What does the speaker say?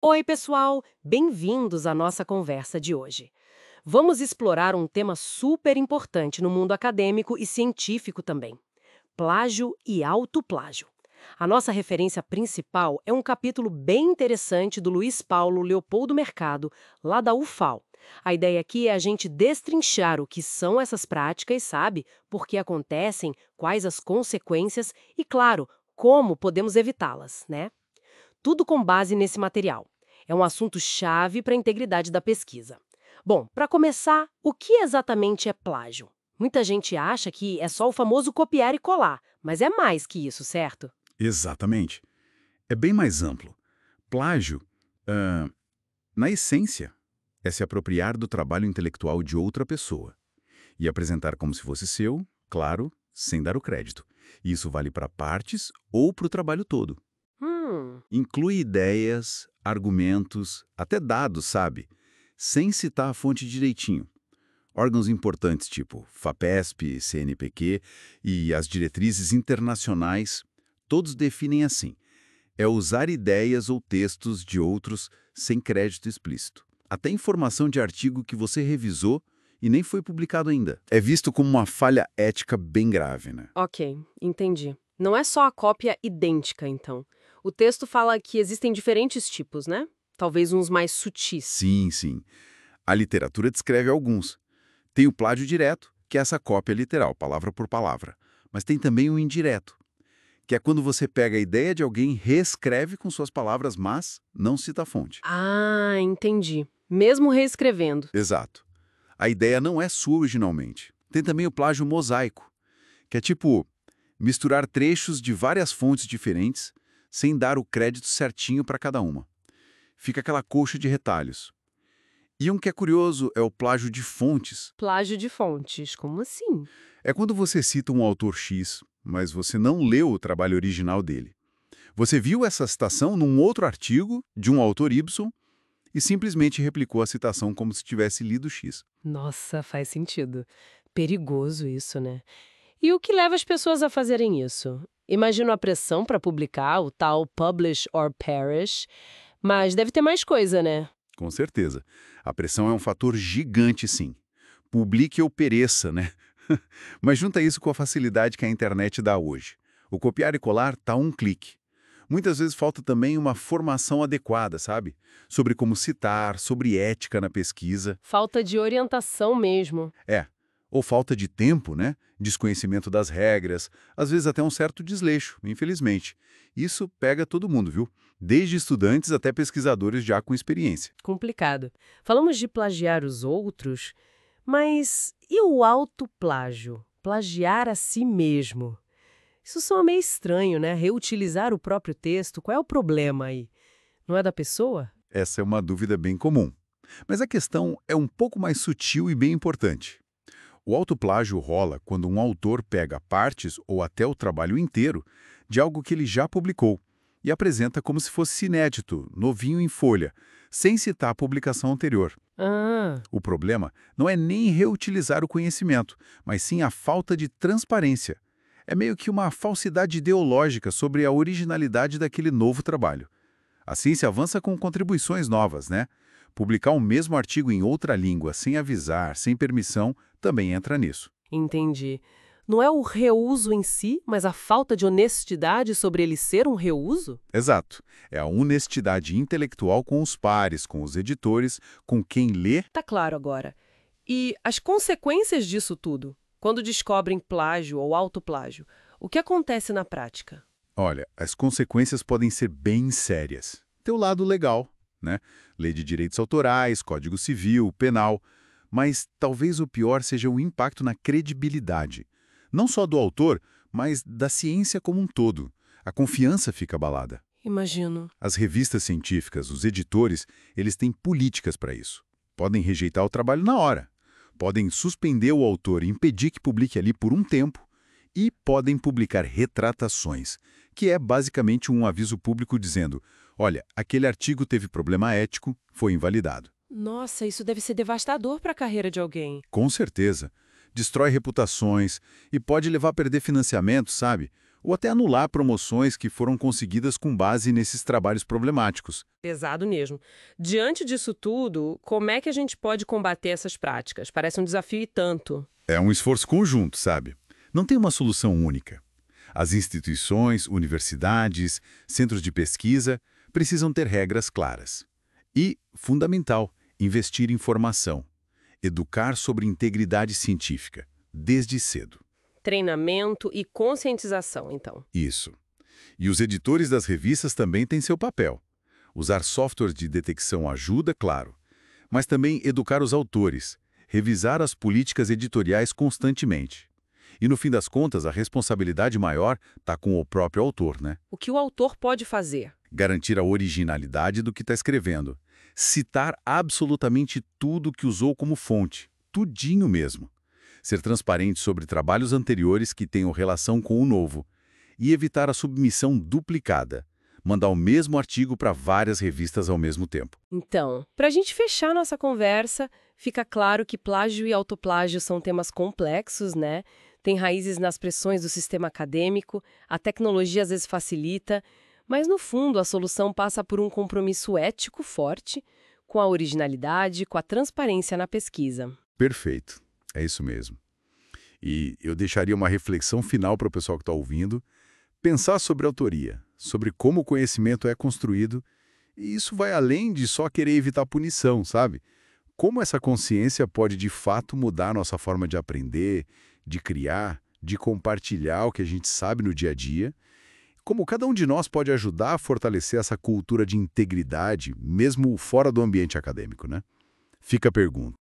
Oi, pessoal! Bem-vindos à nossa conversa de hoje. Vamos explorar um tema super importante no mundo acadêmico e científico também: plágio e autoplágio. A nossa referência principal é um capítulo bem interessante do Luiz Paulo Leopoldo Mercado, lá da UFAL. A ideia aqui é a gente destrinchar o que são essas práticas, sabe? Por que acontecem, quais as consequências e, claro, como podemos evitá-las, né? Tudo com base nesse material. É um assunto chave para a integridade da pesquisa. Bom, para começar, o que exatamente é plágio? Muita gente acha que é só o famoso copiar e colar, mas é mais que isso, certo? Exatamente. É bem mais amplo. Plágio, ah, na essência, é se apropriar do trabalho intelectual de outra pessoa e apresentar como se fosse seu, claro, sem dar o crédito. Isso vale para partes ou para o trabalho todo. Hum, Inclui ideias, argumentos, até dados, sabe? Sem citar a fonte direitinho. Órgãos importantes tipo FAPESP, CNPq e as diretrizes internacionais, todos definem assim: é usar ideias ou textos de outros sem crédito explícito. Até informação de artigo que você revisou e nem foi publicado ainda. É visto como uma falha ética bem grave, né? ok, entendi. Não é só a cópia idêntica, então. O texto fala que existem diferentes tipos, né? Talvez uns mais sutis. Sim, sim. A literatura descreve alguns. Tem o plágio direto, que é essa cópia literal, palavra por palavra. Mas tem também o indireto, que é quando você pega a ideia de alguém, reescreve com suas palavras, mas não cita a fonte. Ah, entendi. Mesmo reescrevendo. Exato. A ideia não é sua originalmente. Tem também o plágio mosaico, que é tipo misturar trechos de várias fontes diferentes sem dar o crédito certinho para cada uma. Fica aquela colcha de retalhos. E um que é curioso é o plágio de fontes. Plágio de fontes, como assim? É quando você cita um autor X, mas você não leu o trabalho original dele. Você viu essa citação num outro artigo de um autor Y e simplesmente replicou a citação como se tivesse lido X. Nossa, faz sentido. Perigoso isso, né? E o que leva as pessoas a fazerem isso? Imagino a pressão para publicar, o tal publish or perish, mas deve ter mais coisa, né? Com certeza. A pressão é um fator gigante, sim. Publique ou pereça, né? Mas junta isso com a facilidade que a internet dá hoje. O copiar e colar tá a um clique. Muitas vezes falta também uma formação adequada, sabe? Sobre como citar, sobre ética na pesquisa. Falta de orientação mesmo. É, ou falta de tempo, né? Desconhecimento das regras, às vezes até um certo desleixo, infelizmente. Isso pega todo mundo, viu? Desde estudantes até pesquisadores já com experiência. Complicado. Falamos de plagiar os outros, mas e o autoplágio? Plagiar a si mesmo? Isso soa meio estranho, né? Reutilizar o próprio texto, qual é o problema aí? Não é da pessoa? Essa é uma dúvida bem comum. Mas a questão é um pouco mais sutil e bem importante. O autoplágio rola quando um autor pega partes ou até o trabalho inteiro de algo que ele já publicou e apresenta como se fosse inédito, novinho em folha, sem citar a publicação anterior. Ah, O problema não é nem reutilizar o conhecimento, mas sim a falta de transparência. É meio que uma falsidade ideológica sobre a originalidade daquele novo trabalho. A ciência avança com contribuições novas, né? Publicar o mesmo artigo em outra língua, sem avisar, sem permissão, também entra nisso. entendi. Não é o reuso em si, mas a falta de honestidade sobre ele ser um reuso? Exato. É a honestidade intelectual com os pares, com os editores, com quem lê. Tá claro agora. E as consequências disso tudo? Quando descobrem plágio ou autoplágio, o que acontece na prática? Olha, as consequências podem ser bem sérias. Tem o lado legal, né? Lei de direitos autorais, Código Civil, Penal. Mas talvez o pior seja o impacto na credibilidade. Não só do autor, mas da ciência como um todo. A confiança fica abalada. Imagino. As revistas científicas, os editores, eles têm políticas para isso. Podem rejeitar o trabalho na hora. Podem suspender o autor e impedir que publique ali por um tempo. E podem publicar retratações, que é basicamente um aviso público dizendo: olha, aquele artigo teve problema ético, foi invalidado. Nossa, isso deve ser devastador para a carreira de alguém. Com certeza. Destrói reputações e pode levar a perder financiamento, sabe? ou até anular promoções que foram conseguidas com base nesses trabalhos problemáticos. Pesado mesmo. Diante disso tudo, como é que a gente pode combater essas práticas? Parece um desafio e tanto. É um esforço conjunto, sabe? Não tem uma solução única. As instituições, universidades, centros de pesquisa precisam ter regras claras. E, fundamental, investir em formação. Educar sobre integridade científica, desde cedo. Treinamento e conscientização, então. Isso. E os editores das revistas também têm seu papel. Usar software de detecção ajuda, claro, mas também educar os autores, revisar as políticas editoriais constantemente. E no fim das contas, a responsabilidade maior está com o próprio autor, né? O que o autor pode fazer? Garantir a originalidade do que está escrevendo. Citar absolutamente tudo que usou como fonte. Tudinho mesmo. Ser transparente sobre trabalhos anteriores que tenham relação com o novo. E evitar a submissão duplicada. Mandar o mesmo artigo para várias revistas ao mesmo tempo. Então, para a gente fechar nossa conversa, fica claro que plágio e autoplágio são temas complexos, né? Tem raízes nas pressões do sistema acadêmico, a tecnologia às vezes facilita, mas no fundo a solução passa por um compromisso ético forte, com a originalidade, com a transparência na pesquisa. Perfeito. É isso mesmo. E eu deixaria uma reflexão final para o pessoal que está ouvindo. Pensar sobre autoria, sobre como o conhecimento é construído, e isso vai além de só querer evitar punição, sabe? Como essa consciência pode de fato mudar a nossa forma de aprender, de criar, de compartilhar o que a gente sabe no dia a dia, como cada um de nós pode ajudar a fortalecer essa cultura de integridade, mesmo fora do ambiente acadêmico, né? Fica a pergunta.